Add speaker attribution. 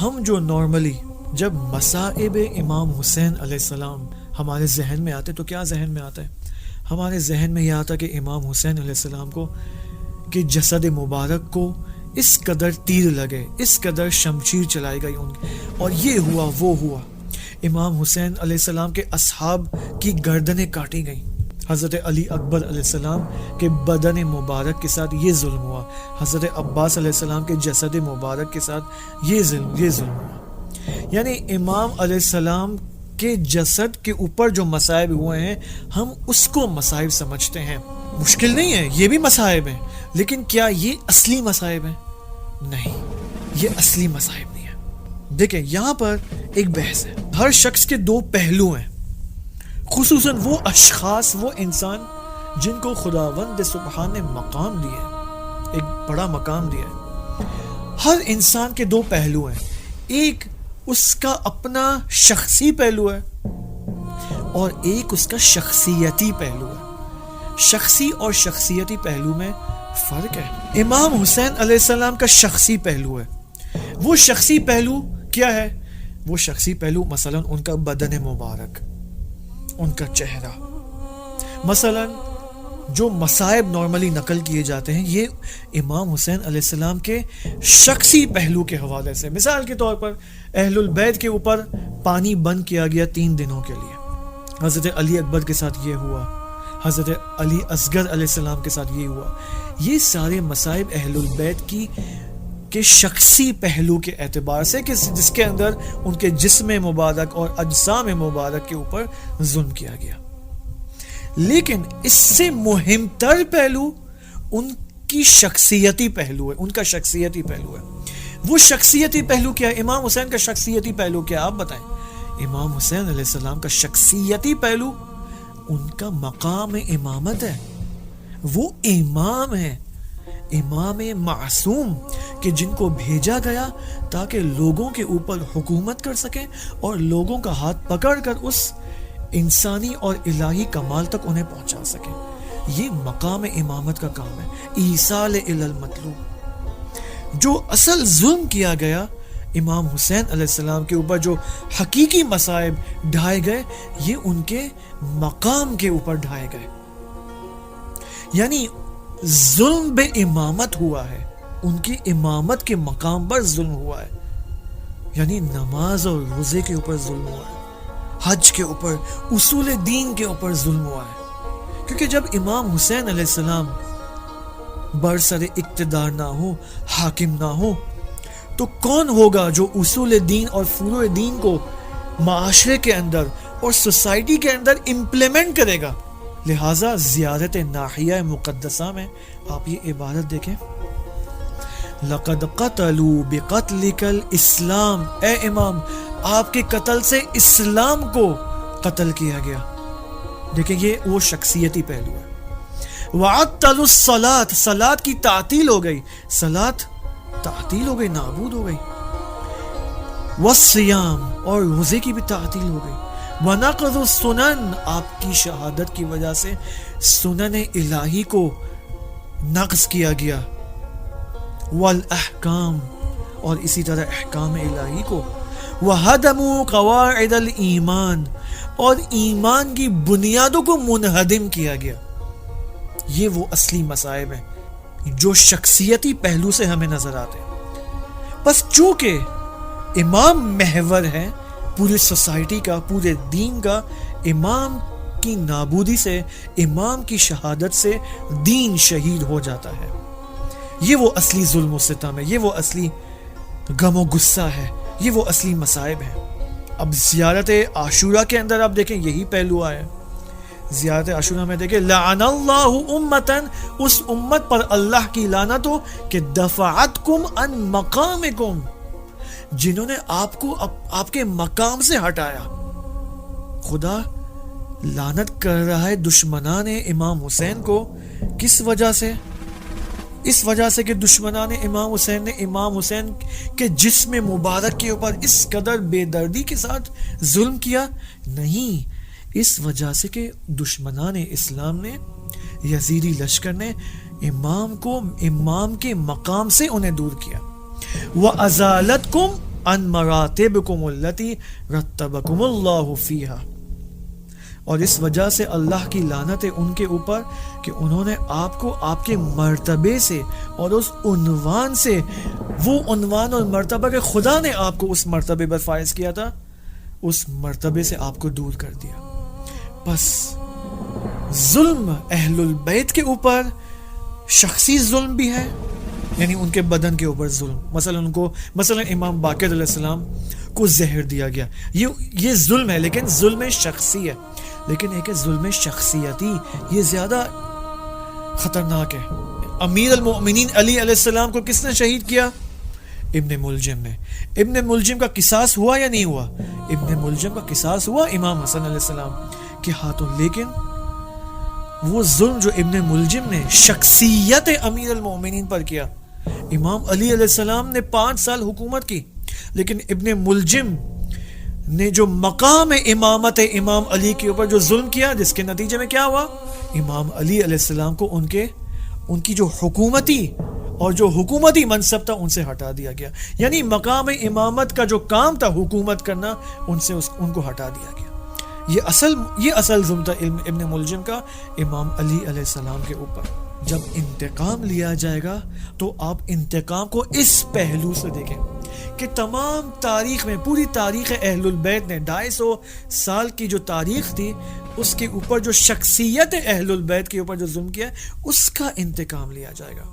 Speaker 1: ہم جو نارملی جب مصائب امام حسین علیہ السلام ہمارے ذہن میں آتے تو کیا ذہن میں آتا ہے؟ ہمارے ذہن میں یہ آتا کہ امام حسین علیہ السلام کو کہ جسد مبارک کو اس قدر تیر لگے، اس قدر شمشیر چلائی گئی ان، اور یہ ہوا وہ ہوا. امام حسین علیہ السلام کے اصحاب کی گردنیں کاٹی گئیں. حضرت علی اکبر علیہ السلام کے بدن مبارک کے ساتھ یہ ظلم ہوا. حضرت عباس علیہ السلام کے جسد مبارک کے ساتھ یہ ظلم ہوا. یعنی امام علیہ السلام کے جسد کے اوپر جو مصائب ہوئے ہیں ہم اس کو مصائب سمجھتے ہیں. مشکل نہیں ہے، یہ بھی مصائب ہیں، لیکن کیا یہ اصلی مصائب ہیں؟ نہیں، یہ اصلی مصائب نہیں ہے. دیکھیں یہاں پر ایک بحث ہے. ہر شخص کے دو پہلو ہیں، خصوصاً وہ اشخاص، وہ انسان جن کو خداوند سبحان نے مقام دیا ہے، ایک بڑا مقام دیا ہے. ہر انسان کے دو پہلو ہیں. ایک اس کا اپنا شخصی پہلو ہے اور ایک اس کا شخصیتی پہلو ہے. شخصی اور شخصیتی پہلو میں فرق ہے. امام حسین علیہ السلام کا شخصی پہلو ہے. وہ شخصی پہلو کیا ہے؟ وہ شخصی پہلو مثلا ان کا بدن مبارک، ان کا چہرہ. مثلا جو مصائب نارملی نقل کیے جاتے ہیں یہ امام حسین علیہ السلام کے شخصی پہلو کے حوالے سے. مثال کے طور پر اہل البیت کے اوپر پانی بند کیا گیا 3 دنوں کے لیے. حضرت علی اکبر کے ساتھ یہ ہوا، حضرت علی اصغر علیہ السلام کے ساتھ یہ ہوا. یہ سارے مصائب اہل البیت کے شخصی پہلو کے اعتبار سے کہ جس کے اندر ان کے جسم مبارک اور اجسام مبارک کے اوپر ظلم کیا گیا. لیکن اس سے مہم تر پہلو ان کی شخصیتی پہلو ہے، ان کا شخصیتی پہلو ہے. وہ شخصیتی پہلو کیا ہے؟ امام حسین کا شخصیتی پہلو کیا؟ آپ بتائیں. امام حسین علیہ السلام کا شخصیتی پہلو ان کا مقام امامت ہے. وہ امام ہے، امام معصوم کہ جن کو بھیجا گیا تاکہ لوگوں کے اوپر حکومت کر سکیں اور لوگوں کا ہاتھ پکڑ کر اس انسانی اور الہی کمال تک انہیں پہنچا سکیں. یہ مقام امامت کا کام ہے. ایصال الی المطلوب. جو اصل ظلم کیا گیا امام حسین علیہ السلام کے اوپر، جو حقیقی مصائب ڈھائے گئے، یہ ان کے مقام کے اوپر ڈھائے گئے. یعنی ظلم بے امامت ہوا ہے، ان کی امامت کے مقام پر ظلم ہوا ہے. یعنی نماز اور روزے کے اوپر ظلم ہوا ہے، حج کے اوپر، اصول دین کے اوپر ظلم ہوا ہے. کیونکہ جب امام حسین علیہ السلام برسر اقتدار نہ ہو، حاکم نہ ہو، تو کون ہوگا جو اصول دین اور فروع دین کو معاشرے کے اندر اور سوسائٹی کے اندر امپلیمنٹ کرے گا؟ لہٰذا زیارت ناحیہ مقدسہ میں آپ یہ عبارت دیکھیں، لَقَدْ قَتَلُوا بِقَتْلِكَ الْإِسْلَامِ. اے امام، آپ کے قتل سے اسلام کو قتل کیا گیا. دیکھیں یہ وہ شخصیتی پہلو ہے. وَعَطَّلُوا الصَّلَاةَ. صلاۃ کی تعطیل ہو گئی، صلاۃ تعطیل ہو گئی، نابود ہو گئی. وَالصِّيَامِ. اور روزے کی بھی تعطیل ہو گئی. وَنَقْضُ السُّنَنِ. آپ کی شہادت کی وجہ سے سنن الہی کو نقض کیا گیا. وَالْأَحْكَامِ. اور اسی طرح احکام الہی کو. وَهَدَمُوا قَوَاعِدَ الْإِيمَانِ. اور ایمان کی بنیادوں کو منہدم کیا گیا. یہ وہ اصلی مصائب ہیں جو شخصیتی پہلو سے ہمیں نظر آتے ہیں. بس چونکہ امام محور ہے پوری سوسائٹی کا، پورے دین کا، امام کی نابودی سے، امام کی شہادت سے دین شہید ہو جاتا ہے. یہ وہ اصلی ظلم و ستم ہے، یہ وہ اصلی غم و غصہ ہے، یہ وہ اصلی مصائب ہیں. اب زیارت عاشورہ کے اندر آپ دیکھیں یہی پہلو آیا. زیارت عاشورہ میں دیکھیں لعن اللہ امتن، اس امت پر اللہ کی لعنت ہو کہ دفعتکم عن مقامکم، جنہوں نے آپ کو آپ کے مقام سے ہٹایا. خدا لعنت کر رہا ہے دشمنان امام حسین کو. کس وجہ سے؟ اس وجہ سے کہ دشمنان امام حسین نے امام حسین کے جسم مبارک کے اوپر اس قدر بے دردی کے ساتھ ظلم کیا. نہیں، اس وجہ سے کہ دشمنان اسلام نے، یزیدی لشکر نے امام کو امام کے مقام سے انہیں دور کیا. وَأَزَالَتْكُمْ ان مراتبکم التی رتبکم اللہ فیہا، اور اس وجہ سے اللہ کی لعنت ہے ان کے اوپر کہ انہوں نے آپ کو آپ کے مرتبے سے اور اس عنوان سے، وہ عنوان اور مرتبہ کہ خدا نے آپ کو اس مرتبے پر فائز کیا تھا، اس مرتبے سے آپ کو دور کر دیا۔ بس ظلم اہل البیت کے اوپر شخصی ظلم بھی ہے، یعنی ان کے بدن کے اوپر ظلم، مثلا امام باقر علیہ السلام کو زہر دیا گیا، یہ ظلم ہے، لیکن ظلم شخصی ہے، لیکن ایک ہے ظلم شخصیتی، یہ زیادہ خطرناک ہے۔ امیر المؤمنین علی علیہ السلام کو کس نے شہید کیا؟ ابن ملجم نے۔ ابن ملجم کا قصاص ہوا یا نہیں ہوا؟ ابن ملجم کا قصاص ہوا امام حسن علیہ السلام کے ہاتھوں، لیکن وہ ظلم جو ابن ملجم نے شخصیت امیر المؤمنین پر کیا، امام علی علیہ السلام نے 5 سال حکومت کی، لیکن ابن ملجم نے جو مقام امامت امام علی کے اوپر جو ظلم کیا، جس کے نتیجے میں کیا ہوا؟ امام علی علیہ السلام کو ان کی جو حکومتی منصب تھا ان سے ہٹا دیا گیا، یعنی مقام امامت کا جو کام تھا حکومت کرنا، ان کو ہٹا دیا گیا۔ یہ اصل ظلم تھا ابن ملجم کا امام علی علیہ السلام کے اوپر۔ جب انتقام لیا جائے گا تو آپ انتقام کو اس پہلو سے دیکھیں کہ تمام تاریخ میں، پوری تاریخ اہل البیت نے 250 سال کی جو تاریخ تھی، اس کے اوپر جو شخصیت اہل البیت کے اوپر جو ظلم کیا ہے، اس کا انتقام لیا جائے گا۔